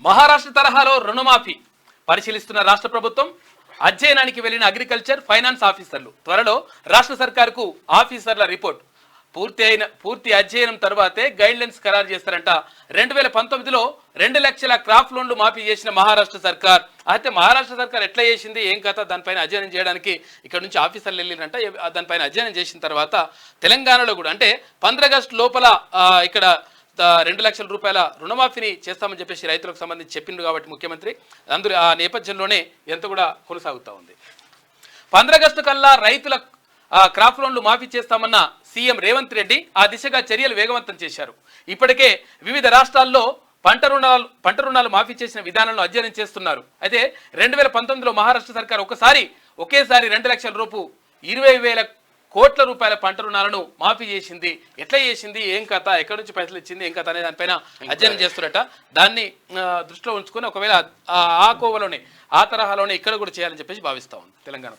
మహారాష్ట్ర తరహాలో రుణమాఫీ పరిశీలిస్తున్న రాష్ట్ర ప్రభుత్వం అధ్యయనానికి వెళ్లిన అగ్రికల్చర్ ఫైనాన్స్ ఆఫీసర్లు త్వరలో రాష్ట్ర సర్కార్కు ఆఫీసర్ల రిపోర్ట్ పూర్తి అధ్యయనం తర్వాతే గైడ్ లైన్స్ ఖరారు చేస్తారంట. 2019లో 2 లక్షల క్రాప్ లోన్లు మాఫీ చేసిన మహారాష్ట్ర సర్కార్. అయితే మహారాష్ట్ర సర్కార్ ఎట్లా చేసింది ఏం కథ దానిపైన అధ్యయనం చేయడానికి ఇక్కడ నుంచి ఆఫీసర్లు వెళ్ళిరంట. దానిపైన అధ్యయనం చేసిన తర్వాత తెలంగాణలో కూడా అంటే 15 ఆగస్టు లోపల ఇక్కడ 2 లక్షల రూపాయల రుణమాఫీని చేస్తామని చెప్పేసి రైతులకు సంబంధించి చెప్పిండ్రు కాబట్టి ముఖ్యమంత్రి అందరూ ఆ నేపథ్యంలోనే ఎంత కూడా కొనసాగుతూ ఉంది. 15 ఆగస్టు కల్లా రైతుల క్రాప్ లోన్లు మాఫీ చేస్తామన్న సీఎం రేవంత్ రెడ్డి ఆ దిశగా చర్యలు వేగవంతం చేశారు. ఇప్పటికే వివిధ రాష్ట్రాల్లో పంట రుణాలు మాఫీ చేసిన విధానంలో అధ్యయనం చేస్తున్నారు. అయితే 2019లో మహారాష్ట్ర సర్కార్ ఒకేసారి 2 లక్షల రూపు 20,000 కోట్ల రూపాయల పంట రుణాలను మాఫీ చేసింది. ఎట్లా చేసింది ఏం కథ ఎక్కడి నుంచి పైసలు ఇచ్చింది ఏం కథ అనే దానిపైన అధ్యయనం చేస్తున్నట. దాన్ని దృష్టిలో ఉంచుకొని ఒకవేళ ఆ కోవలోనే ఆ తరహాలోనే ఇక్కడ కూడా చేయాలని చెప్పేసి భావిస్తా ఉంది తెలంగాణ.